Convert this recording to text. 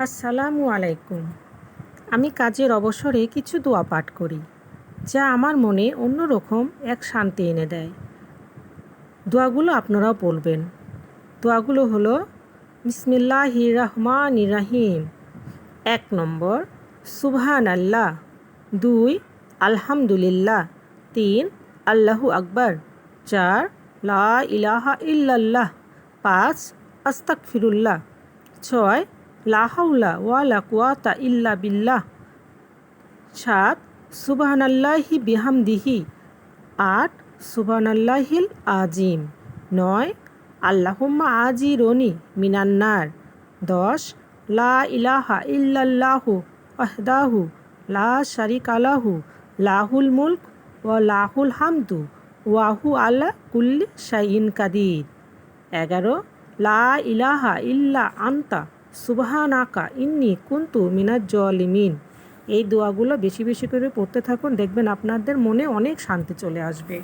আসসালামু আলাইকুম। আমি কাজের অবসরে কিছু দোয়া পাঠ করি, যা আমার মনে অন্যরকম এক শান্তি এনে দেয়। দোয়াগুলো আপনারাও পড়বেন। দোয়াগুলো হলো বিসমিল্লাহির রহমানির রহিম। 1 নম্বর সুবহানাল্লাহ, 2 আলহামদুলিল্লাহ, 3 আল্লাহু আকবার, 4 লা ইলাহা ইল্লাল্লাহ, 5 আস্তাগফিরুল্লাহ, 6 লা হাওলা ওয়ালা কুওয়াতা ইল্লা বিল্লাহ, 7 সুবহানাল্লাহি বিহামদিহি, 8 সুবহানাল্লাহিল আজিম, 9 আল্লাহুম্মা আজিরনি মিনান্নার, 10 লা ইলাহা ইল্লাল্লাহু ওয়াহদাহু লা শারিকা লাহু লাহুল মুলক ওয়া লাহুল হামদু ওয়া হুয়া আলা কুল্লি শাইইন কাদির, 11 লা ইলাহা ইল্লা আনতা সুবহানাকা ইন্নী কুনতু মিনাজ জালিমিন। এই দোয়াগুলো বেশি বেশি করে পড়তে থাকুন, দেখবেন আপনাদের মনে অনেক শান্তি চলে আসবে।